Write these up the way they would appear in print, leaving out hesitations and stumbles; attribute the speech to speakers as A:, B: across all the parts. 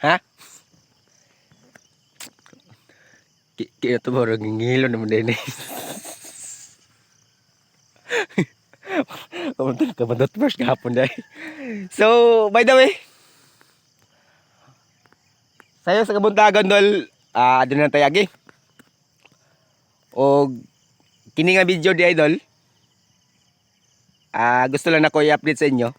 A: Ha? Kaya ito mo, ngingilo naman din eh. Kamuntan ka ba first kahapon dahil. So, by the way, sayo sa kabuntagan dol, doon na tayo agi. O, kini nga video di idol, gusto lang ako i-update sa inyo.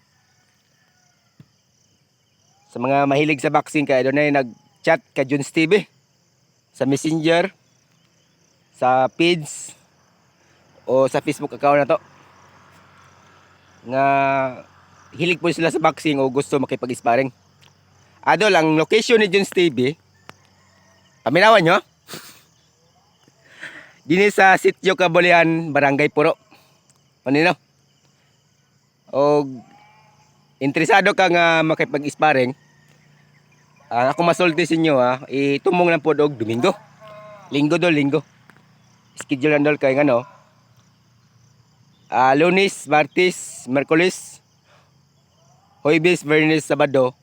A: Sa mga mahilig sa boxing kaya doon na nag-chat ka Juns TV sa Messenger, sa page o sa Facebook account na to. Nga hilig po sila sa boxing o gusto makipag-sparring. Adol, ang location ni Juns TV, paminawan nyo, dini sa Sitio Kabulian, Barangay Puro. Ano o interesado ka nga makipag-sparring, ako masulti sa inyo itumong lang po og Domingo. Linggo. Schedule lang dol kay ngano. Lunes, Martes, Merkulis, Huwebes, Biyernes, Sabado.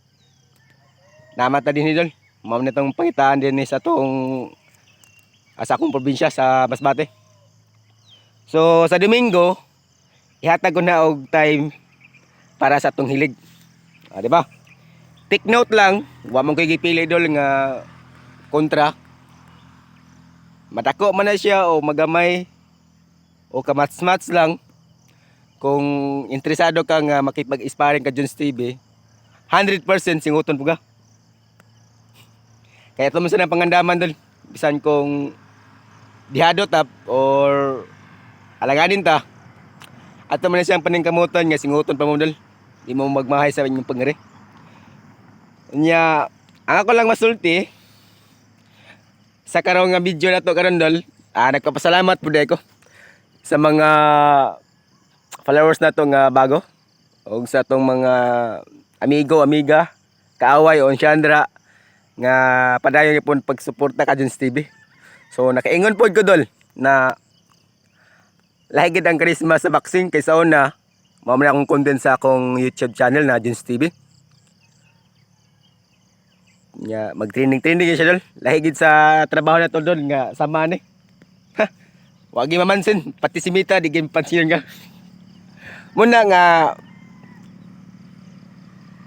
A: Namata din dol. Mao na tong pangitaan din sa tong sa akong probinsya sa Masbate. So sa Domingo, ihatag ko na og time para sa tong hilig. Di ba? Take note lang, wa mong koy gipili dol nga kontra. Matako man na siya o magamay o kamats-mats lang. Kung interesado ka nga makipag-sparring ka Juns TV, 100% singuton po ka. Kaya ito mo sa pangandaman dol. Bisan kung dihado tap or alanganin ta, ato man na siyang paningkamutan nga singuton pa mo dol. Di mo magmahay sa inyong pangari. Nya, ang ako lang masulti sa karong nga video na to karon dol, nagpapasalamat pud ako sa mga followers na to nga bago o sa tong mga amigo, amiga, kaaway o Chandra nga padayon pon pagsuporta ka Juns TV. So nakaingon pod ko dol na lahi gid ang karisma sa boxing kaysa una mao man akong content sa akong YouTube channel na Juns TV. Nya mag-training siya dol. Lahi gid sa trabaho na to dol nga sama ni. Wa gi mamansin pati si Mita di gyud pansin ka. Muna nga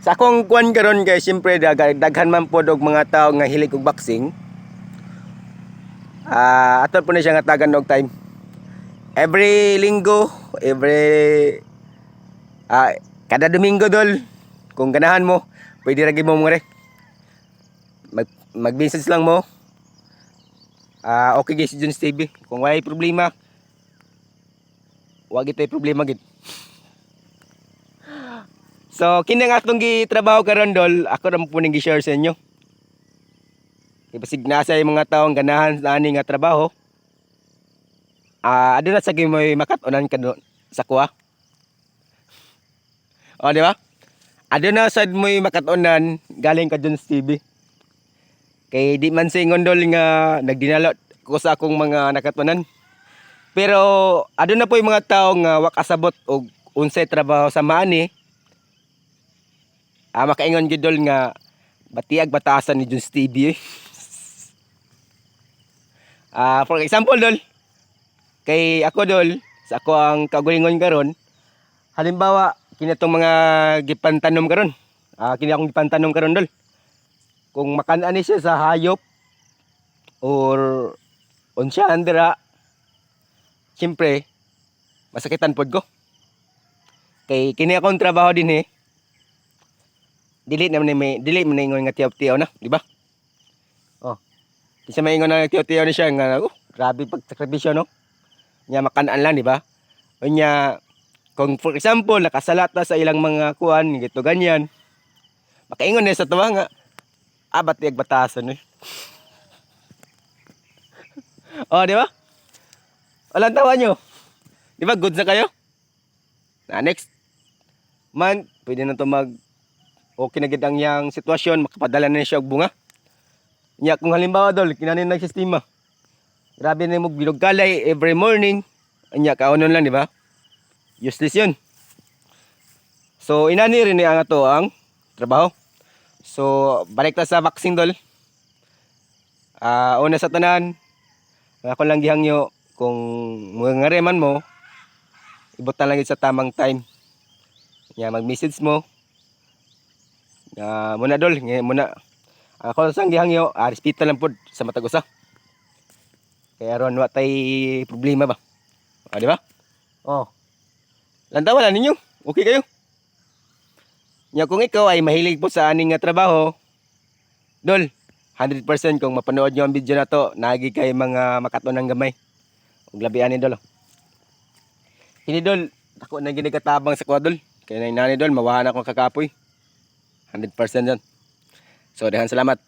A: sa akong kuan karon kay siyempre daghan man pod og mga tao nga hilig og boxing. Aton po na siya nga tagan og time. Every linggo, kada Domingo dol, kung ganahan mo, pwede ra gyud mo mga mag-message lang mo. Okay guys, Juns TV. Kung may problema, wag ito'y problema gid. So, kini nga atong gitrabaho karon dol, ako ra mo po ning gi-share sa inyo. Ibasig na sa mga taong ganahan sa ani nga trabaho. Aduna sa gimoy makatunan ka sa kuha. O di ba? Aduna sad moy makatunan galing ka Juns TV. Kay di man singon dol nga nagdinalot ko sa akong mga nakatunan. Pero aduna po yung mga tao nga wa kasabot og unsay trabaho sa maani. Makaingon gid dol nga batiag batasan ni Juns TV. For example dol, kay ako dol, sa ako ang kaugalingon karon, halimbawa kini tong mga gipantanom karon. Kini akong gipantanom karon dol. Kung makan-an ni siya sa hayop or unsya andra, siyempre masakitan pod ko. Kay kini akong trabaho din dili man ingon nga tiyaw-tiyaw na, di ba? Kasi maingon na tiyaw-tiyaw ni siya nga, grabe pagsakripisyo no. Nya makan-an lang, di ba? Unya kung for example nakasalat na sa ilang mga kuan gito ganyan, makaingon na sa tuwa nga batiag batasan di ba? Walang tawa nyo. Di ba? Goods na kayo? Next month, pwede na ito okay na gid ang yang sitwasyon, makapadala na siya og bunga. Nya kung halimbawa dol, kinanin nagsistema. Grabe na mo bilog kalay every morning. Nya kaunon lang, di ba? Useless yun. So inani rin ang ato ang trabaho. So, balik ta sa vaccine dol. Una sa tanan, ako lang gihangyo kung mga man mo, ibutan lang yun sa tamang time. Nya mag-message mo. Muna dol, muna. Ako sang gihangyo, respeto lang pud sa matag usa. Kaya ron wa tay problema ba? Di ba? Oh. Lantaw wala ninyo. Okay kayo. Nya kung ikaw ay mahilig po sa aning nga trabaho, dol, 100% kung mapanood nyo ang video na to, nagi kay mga makatunang gamay. Ug labian ni dol. Kini dol, ako na gini katabang sa kwadol. Kaya nani dol, mawahan akong kakapoy. 100% yan. So, dahan salamat.